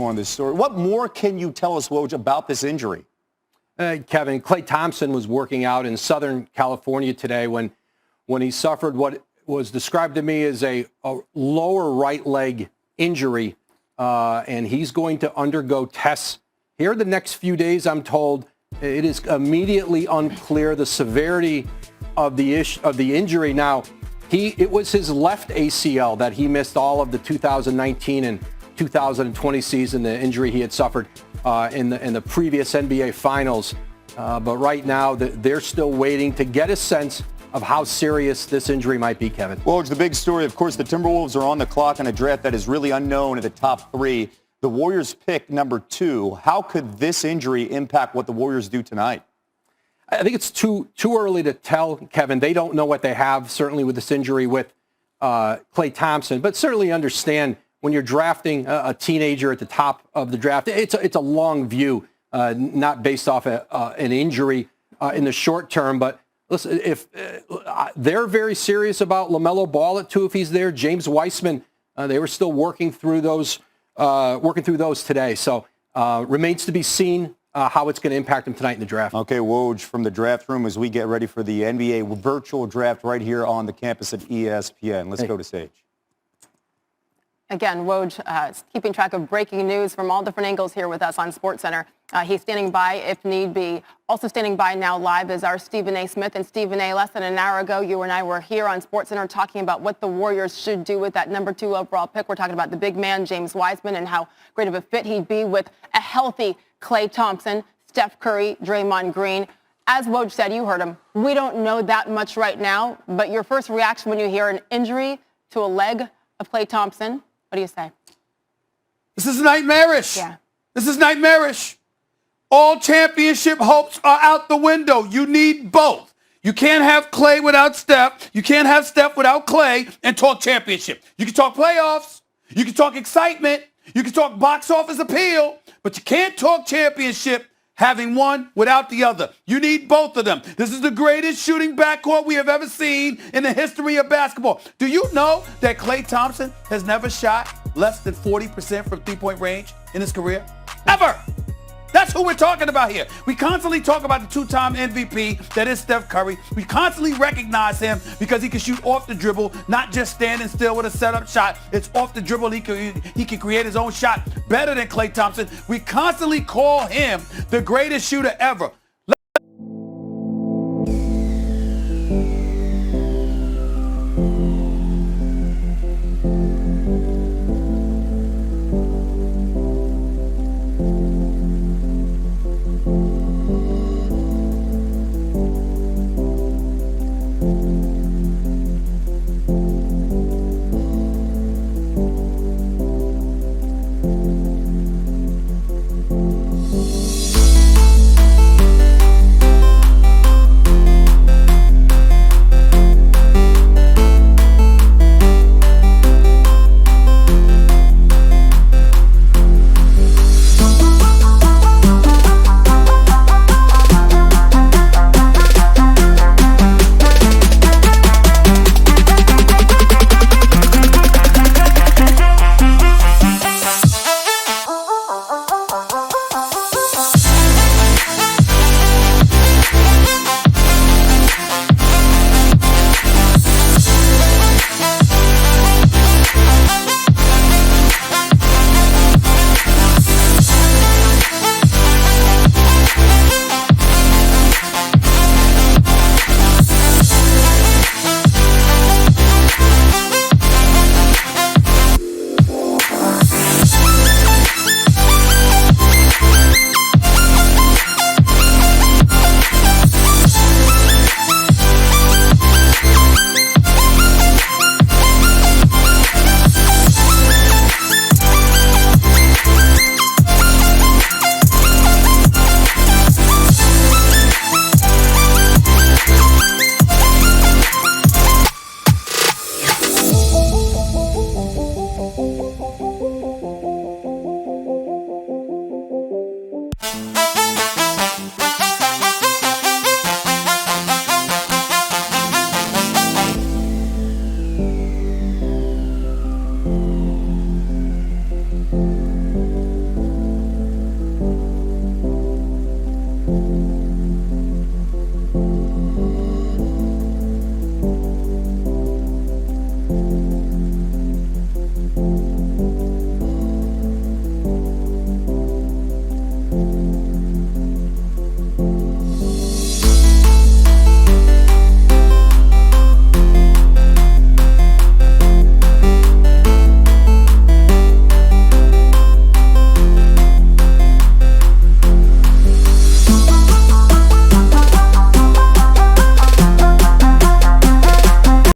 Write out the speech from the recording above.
more on this story. What more can you tell us, Woj, about this injury? Kevin, Klay Thompson was working out in Southern California today when he suffered what was described to me as a lower right leg injury, and he's going to undergo tests here the next few days, I'm told. It is immediately unclear the severity of the injury. Now, it was his left ACL that he missed all of the 2019 and 2020 season, the injury he had suffered in the previous NBA Finals. But right now, they're still waiting to get a sense of how serious this injury might be, Kevin. Well, the big story, of course, the Timberwolves are on the clock in a draft that is really unknown at the top 3. The Warriors pick number 2. How could this injury impact what the Warriors do tonight? I think it's too early to tell, Kevin. They don't know what they have, certainly with this injury with Klay Thompson, but certainly understand when you're drafting a teenager at the top of the draft, it's a long view, not based off an injury in the short term. But listen, if they're very serious about LaMelo Ball at 2 if he's there, James Wiseman, they were still working through those today. So remains to be seen how it's going to impact them tonight in the draft. Okay, Woj, from the draft room as we get ready for the NBA virtual draft right here on the campus at ESPN. Let's go to Sage. Again, Woj keeping track of breaking news from all different angles here with us on SportsCenter. He's standing by if need be. Also standing by now live is our Stephen A. Smith. And Stephen A., less than an hour ago, you and I were here on SportsCenter talking about what the Warriors should do with that number 2 overall pick. We're talking about the big man, James Wiseman, and how great of a fit he'd be with a healthy Klay Thompson, Steph Curry, Draymond Green. As Woj said, you heard him, we don't know that much right now. But your first reaction when you hear an injury to a leg of Klay Thompson, what do you say? This is nightmarish. Yeah. This is nightmarish. All championship hopes are out the window. You need both. You can't have Klay without Steph. You can't have Steph without Klay and talk championship. You can talk playoffs. You can talk excitement. You can talk box office appeal. But you can't talk championship having one without the other. You need both of them. This is the greatest shooting backcourt we have ever seen in the history of basketball. Do you know that Klay Thompson has never shot less than 40% from three-point range in his career? Ever! That's who we're talking about here. We constantly talk about the 2-time MVP that is Steph Curry. We constantly recognize him because he can shoot off the dribble, not just standing still with a setup shot. It's off the dribble. He can create his own shot better than Klay Thompson. We constantly call him the greatest shooter ever.